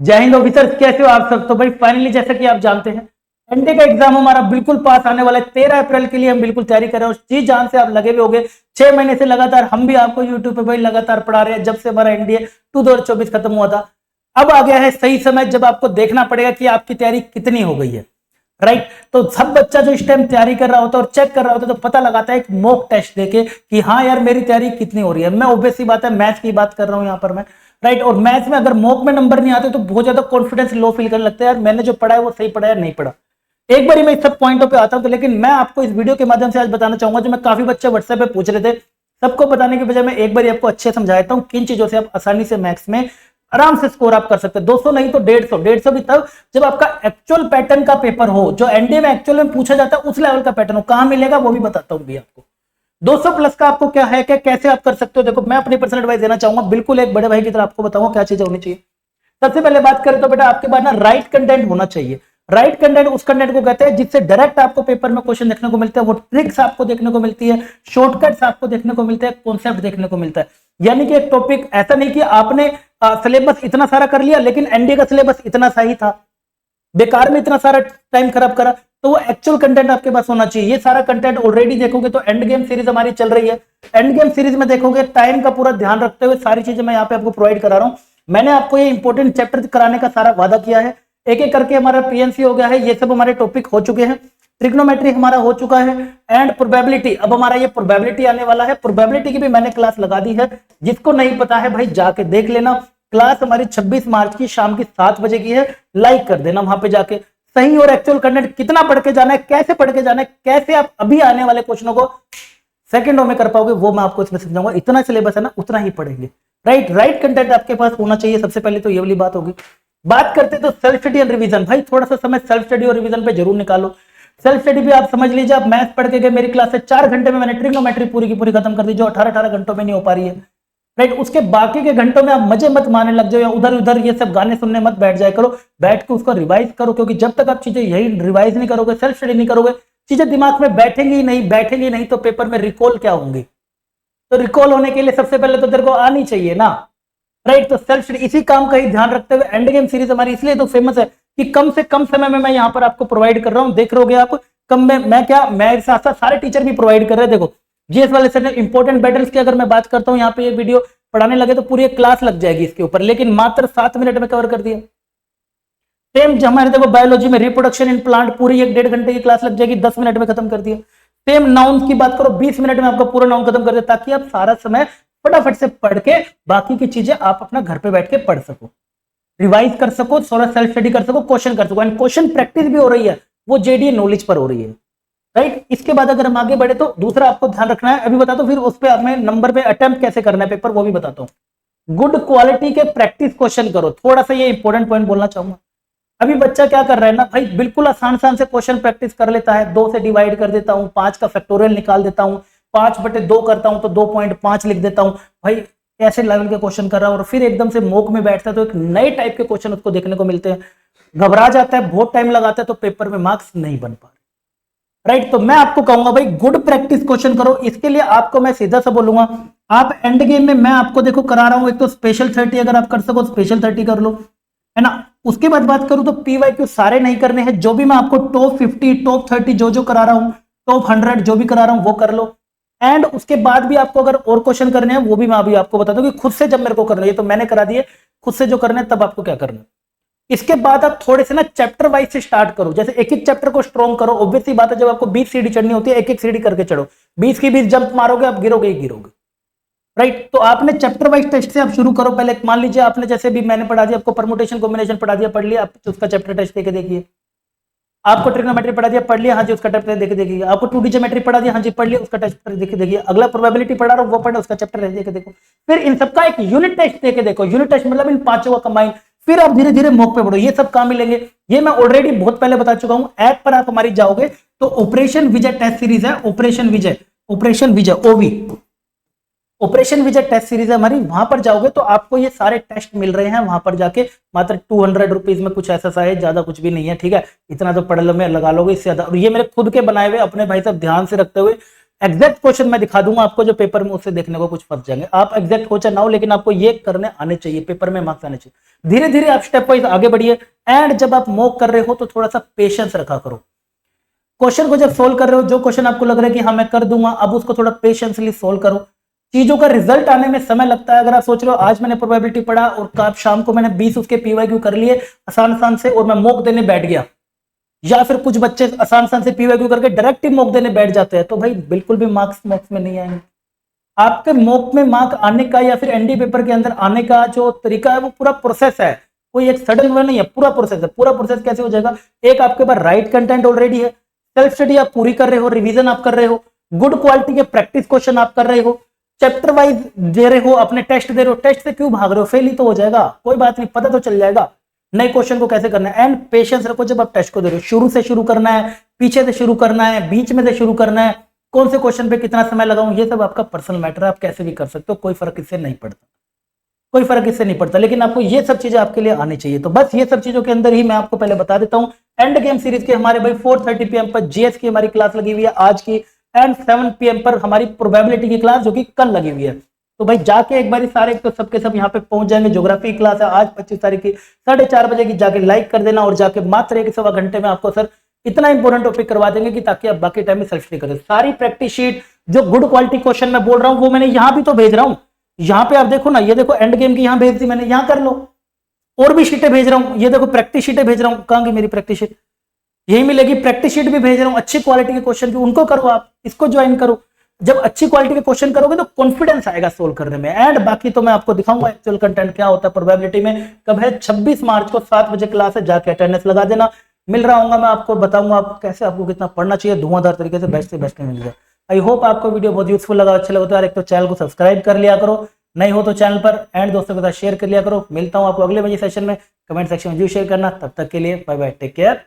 जय हिंद ऑफिसर्स, कैसे हो आप सब। तो भाई फाइनली जैसा कि आप जानते हैं एनडीए का एग्जाम हमारा बिल्कुल पास आने वाला है। 13 अप्रैल के लिए हम बिल्कुल तैयारी कर रहे हैं और जी जान से आप लगे हुए होंगे। 6 महीने से लगातार हम भी आपको यूट्यूब पे भाई लगातार पढ़ा रहे हैं जब से हमारा एनडीए 2024 खत्म हुआ था। अब आ गया है सही समय जब आपको देखना पड़ेगा कि आपकी तैयारी कितनी हो गई है। राइट, तो सब बच्चा जो इस टाइम तैयारी कर रहा होता है और चेक कर रहा होता है तो पता लगाता है एक मॉक टेस्ट देके कि हाँ यार मेरी तैयारी कितनी हो रही है। मैं ऑब्वियस सी बात है मैथ्स की बात कर रहा हूं यहां पर मैं। राइट, और मैथ्स में अगर मॉक में नंबर नहीं आते तो बहुत ज्यादा कॉन्फिडेंस लो फील करने लगता है, यार मैंने जो पढ़ा है वो सही पढ़ा है नहीं पढ़ा। एक बार मैं इस सब पॉइंटों पे आता हूं, तो लेकिन मैं आपको इस वीडियो के माध्यम से आज बताना चाहूंगा जो मैं काफी बच्चे व्हाट्सएप पे पूछ रहे थे, सबको बताने के बजाय मैं एक बार आपको अच्छे समझाता हूं किन चीजों से आप आसानी से मैथ्स में आराम से स्कोर आप कर सकते हैं। 200 नहीं तो 150 भी तब जब आपका एक्चुअल पैटर्न का पेपर हो, जो एनडीए में एक्चुअल में पूछा जाता है उस लेवल का पैटर्न हो। कहां मिलेगा वो भी बताता हूं भी आपको। 200 प्लस का आपको क्या है, क्या कैसे आप कर सकते हो। देखो मैं अपनी पर्सनल एडवाइस देना चाहूंगा, बिल्कुल एक बड़े भाई की तरह आपको बताऊंगा क्या चीजें होनी चाहिए। सबसे पहले बात करें तो बेटा आपके पास ना राइट कंटेंट होना चाहिए। राइट कंटेंट उस कंटेंट को कहते हैं जिससे डायरेक्ट आपको पेपर में क्वेश्चन देखने को मिलते हैं, वो ट्रिक्स आपको देखने को मिलती है, शॉर्टकट्स आपको देखने को मिलते हैं, कॉन्सेप्ट देखने को मिलता है। यानी कि एक टॉपिक ऐसा नहीं कि आपने सिलेबस इतना सारा कर लिया लेकिन एनडीए का सिलेबस इतना सा ही था, बेकार में इतना सारा टाइम खराब करा। तो वो एक्चुअल कंटेंट आपके पास होना चाहिए। ये सारा कंटेंट ऑलरेडी देखोगे तो एंड गेम सीरीज हमारी चल रही है। एंड गेम सीरीज में देखोगे टाइम का पूरा ध्यान रखते हुए सारी चीजें मैं यहाँ पे आपको प्रोवाइड करा रहा हूँ। मैंने आपको ये इंपॉर्टेंट चैप्टर कराने का सारा वादा किया है। एक एक करके हमारा पीएनसी हो गया है, ये सब हमारे टॉपिक हो चुके हैं। ट्रिग्नोमेट्री हमारा हो चुका है एंड प्रोबेबिलिटी, अब हमारा ये प्रोबेबिलिटी आने वाला है। प्रोबेबिलिटी की भी मैंने क्लास लगा दी है, जिसको नहीं पता है भाई जाके देख लेना। क्लास हमारी 26 मार्च की शाम की 7 बजे की है, लाइक कर देना वहां पे जाके। सही और एक्चुअल कंटेंट कितना पढ़ के जाना है, कैसे पढ़ के जाना है, कैसे आप अभी आने वाले क्वेश्चनों को सेकंडों में कर पाओगे, वो मैं आपको इसमें समझाऊंगा। इतना सिलेबस है ना उतना ही पढ़ेंगे। राइट कंटेंट आपके पास होना चाहिए। सबसे पहले तो ये वाली बात होगी। बात करते तो सेल्फ स्टडी एंड रिवीजन, भाई थोड़ा सा समय सेल्फ स्टडी और रिवीजन पे जरूर निकालो। सेल्फ स्टडी भी आप समझ लीजिए, आप मैथ पढ़ के गए मेरी क्लास से 4 घंटे में मैंने ट्रिग्नोमेट्री पूरी की पूरी खत्म कर दी, जो 18 घंटों में नहीं हो पा रही है। राइट, उसके बाकी के घंटों में आप मजे मत मारने लग जाओ या उधर उधर ये सब गाने सुनने मत बैठ जाए करो। बैठ के उसको रिवाइज करो, क्योंकि जब तक आप चीजें यही रिवाइज नहीं करोगे, सेल्फ स्टडी नहीं करोगे, चीजें दिमाग में बैठेंगी नहीं तो पेपर में रिकॉल क्या होंगी। तो रिकॉल होने के लिए सबसे पहले तो तेरे को आनी चाहिए ना। राइट, तो सेल्फ स्टडी इसी काम का ही ध्यान रखते हुए एंड गेम सीरीज हमारी इसलिए तो फेमस है कि कम से कम समय में मैं यहाँ पर आपको प्रोवाइड कर रहा हूँ। देख रहोगे आप कम में मैं क्या, मेरे साथ साथ सारे टीचर भी प्रोवाइड कर रहे हैं। देखो जीएस वाले सर ने इंपॉर्टेंट बैटल्स की अगर मैं बात करता हूँ, यहाँ पे ये वीडियो पढ़ाने लगे तो पूरी एक क्लास लग जाएगी इसके ऊपर, लेकिन मात्र 7 मिनट में कवर कर दिया। सेम हमारे देखो बायोलॉजी में रिप्रोडक्शन इन प्लांट पूरी 1-1.5 घंटे की क्लास लग जाएगी, 10 मिनट में खत्म कर दिया। सेम नाउन की बात करो 20 मिनट में आपका पूरा नाउन खत्म कर दिया, ताकि आप सारा समय फटाफट से पढ़ के बाकी की चीजें आप अपना घर पे बैठ के पढ़ सको, रिवाइज कर सको, थोड़ा सेल्फ स्टडी कर सको, क्वेश्चन कर सको। एंड क्वेश्चन प्रैक्टिस भी हो रही है, वो जेडीए नॉलेज पर हो रही है। राइट, इसके बाद अगर हम आगे बढ़े तो दूसरा आपको ध्यान रखना है, अभी बता दो, फिर उस पर हमें नंबर पे अटेम्प्ट कैसे करना है पेपर वो भी बताता हूं। गुड क्वालिटी के प्रैक्टिस क्वेश्चन करो। थोड़ा सा ये इंपॉर्टेंट पॉइंट बोलना चाहूंगा। अभी बच्चा क्या कर रहा है ना भाई, बिल्कुल आसान से क्वेश्चन प्रैक्टिस कर लेता है। 2 से डिवाइड कर देता हूं, 5 का फैक्टोरियल निकाल देता हूं, 5/2 करता हूं तो 2.5 लिख देता हूं। भाई ऐसे लेवल के क्वेश्चन कर रहा है और फिर एकदम से मॉक में बैठता है तो एक नए टाइप के क्वेश्चन उसको देखने को मिलते हैं, घबरा जाता है, बहुत टाइम लगाता है, तो पेपर में मार्क्स नहीं बन पा रहे। राइट, तो मैं आपको कहूंगा भाई गुड प्रैक्टिस क्वेश्चन करो। इसके लिए आपको मैं सीधा सा बोलूंगा, आप एंड गेम में मैं आपको देखो करा रहा हूं, एक तो स्पेशल 30 अगर आप कर सको स्पेशल 30 कर लो, है ना। उसके बाद बात करूं तो पीवाईक्यू सारे नहीं करने हैं, जो भी मैं आपको टॉप 50 टॉप 30 जो करा रहा हूं, टॉप 100 जो भी करा रहा हूं वो कर लो। एंड उसके बाद भी आपको अगर और क्वेश्चन करने हैं वो भी मैं अभी आपको बता दूं कि खुद से जब मेरे को करना है, तो मैंने करा दिए, खुद से जो करना है तब आपको क्या करना है। इसके बाद आप थोड़े से ना चैप्टर वाइज से स्टार्ट करो, जैसे एक एक चैप्टर को स्ट्रॉन्ग करो। ऑब्वियस सी बात है, जब आपको 20 सीढ़ी चढ़नी होती है एक एक सीढ़ी करके चढ़ो, 20 की 20 जंप मारोगे आप गिरोगे ही गिरोगे। राइट, तो आपने चैप्टर वाइज टेस्ट से आप शुरू करो। पहले मान लीजिए आपने जैसे भी मैंने पढ़ा दिया आपको परमुटेशन कॉम्बिनेशन पढ़ा दिया, पढ़ लिया, आप उसका चैप्टर टेस्ट देके देखिए। आपको ट्रिग्नोमेट्री पढ़ा दिया, पढ़ लिया, हाँ जी उसका चैप्टर देखे देखिए। आपको 2D ज्योमेट्री पढ़ा दिया, हाँ जी पढ़ लिया, उसका चैप्टर देखे देखिए। अगला प्रोबेबिलिटी पढ़ा रहा हूं वो पढ़े, उसका चैप्टर देखे देखो। फिर इन सबका एक यूनिट टेस्ट देके देखो। यूनिट टेस्ट मतलब इन पांचों का कंबाइन, फिर आप धीरे धीरे मॉक पे बढ़ो। ये सब कहां मिलेंगे, ये मैं ऑलरेडी बहुत पहले बता चुका हूं। ऐप पर आप हमारी जाओगे तो ऑपरेशन विजय टेस्ट सीरीज है, ऑपरेशन विजय ओवी, ऑपरेशन विजय टेस्ट सीरीज है हमारी। वहां पर जाओगे तो आपको ये सारे टेस्ट मिल रहे हैं, वहां पर जाके मात्र 200 रुपीज में कुछ ऐसा सा है, ज्यादा कुछ भी नहीं है, ठीक है। इतना तो पढ़ लो में लगा लोगे, इससे ज्यादा। और ये मेरे खुद के बनाए हुए अपने भाई साहब ध्यान से रखते हुए एग्जैक्ट क्वेश्चन मैं दिखा दूंगा आपको जो पेपर में, उससे देखने को कुछ फंस जाएंगे। आप एग्जैक्ट हो चाहे ना हो, लेकिन आपको ये करने आने चाहिए, पेपर में मार्क्स आने चाहिए। धीरे धीरे आप स्टेप वाइज आगे बढ़िए। एंड जब आप मॉक कर रहे हो तो थोड़ा सा पेशेंस रखा करो। क्वेश्चन को जब सोल्व कर रहे हो, जो क्वेश्चन आपको लग रहा है कि हाँ मैं कर दूंगा, अब उसको थोड़ा पेशेंसली सोल्व करो। चीजों का रिजल्ट आने में समय लगता है। अगर आप सोच रहे हो आज मैंने प्रोबेबिलिटी पढ़ा और कल शाम को मैंने 20 उसके पीवाईक्यू कर लिए आसान आसान से और मैं मॉक देने बैठ गया, या फिर कुछ बच्चे आसान आसान से पीवाईक्यू करके डायरेक्ट ही मॉक देने बैठ जाते हैं, तो भाई बिल्कुल भी मार्क्स मॉक्स में नहीं आएंगे। आपके मॉक में मार्क आने का या फिर एनडी पेपर के अंदर आने का जो तरीका है वो पूरा प्रोसेस है, कोई एक सडन वे नहीं है, पूरा प्रोसेस है। पूरा प्रोसेस कैसे हो जाएगा? एक आपके पास राइट कंटेंट ऑलरेडी है, सेल्फ स्टडी आप पूरी कर रहे हो, रिवीजन आप कर रहे हो, गुड क्वालिटी के प्रैक्टिस क्वेश्चन आप कर रहे हो, चैप्टर वाइज दे रहे हो, अपने टेस्ट दे रहे हो। टेस्ट से क्यों भाग रहे हो? फेल ही तो हो जाएगा, कोई बात नहीं, पता तो चल जाएगा नए क्वेश्चन को कैसे करना है। एंड पेशेंस रखो जब आप टेस्ट को दे रहे हो। शुरू से शुरू करना है, पीछे से शुरू करना है, बीच में से शुरू करना है, कौन से क्वेश्चन पे कितना समय लगाऊं, ये सब आपका पर्सनल मैटर है, आप कैसे भी कर सकते हो, कोई फर्क इससे नहीं पड़ता, कोई फर्क इससे नहीं पड़ता। लेकिन आपको ये सब चीजें आपके लिए आनी चाहिए। तो बस ये सब चीजों के अंदर ही मैं आपको पहले बता देता हूँ। एंड गेम सीरीज के हमारे भाई 4:30 PM पर जीएस की हमारी क्लास लगी हुई है आज की, एंड 7 PM पर हमारी प्रोबेबिलिटी की क्लास जो कि कल लगी हुई है। तो भाई जाके एक बार सारे तो सबके सब यहाँ पे पहुंच जाएंगे। ज्योग्राफी क्लास है आज 25 तारीख की 4:30 बजे की, जाके लाइक कर देना और जाके मात्र 1 सवा घंटे में आपको सर इतना इंपॉर्टेंट टॉपिक करवा देंगे कि ताकि आप बाकी टाइम में सेल्फ स्टडी करें। सारी प्रैक्टिस शीट जो गुड क्वालिटी क्वेश्चन मैं बोल रहा हूँ वो मैंने यहाँ भी तो भेज रहा हूँ। यहाँ पे आप देखो ना, ये देखो एंड गेम की यहाँ भेज दी मैंने, यहाँ कर लो। और भी शीटें भेज रहा हूँ, ये देखो प्रैक्टिस शीटें भेज रहा हूँ, कहाँ की मेरी प्रैक्टिस शीट? यही मिलेगी। प्रैक्टिस शीट भी भेज रहा हूँ अच्छी क्वालिटी के क्वेश्चन की, उनको करो, आप इसको ज्वाइन करो। जब अच्छी क्वालिटी के क्वेश्चन करोगे तो कॉन्फिडेंस आएगा सोल्व करने में। एंड बाकी तो मैं आपको दिखाऊंगा एक्चुअल कंटेंट क्या होता है प्रोबेबिलिटी में। कब है? 26 मार्च को 7 बजे क्लास है, जाके अटेंडेंस लगा देना। मिल रहा हूँ मैं आपको, बताऊंगा आप कैसे आपको कितना पढ़ना चाहिए, धुआंधार तरीके से बेस्ट मिल जाए। आई होप आपको वीडियो बहुत यूजफुल लगा, अच्छा लगा तो यार एक तो चैनल को सब्सक्राइब कर लिया करो, नहीं हो तो चैनल पर एंड दोस्तों के साथ शेयर कर लिया करो। मिलता हूं आपको अगले बजे सेशन में, कमेंट सेक्शन में जरूर शेयर करना। तब तक के लिए बाय बाय, टेक केयर।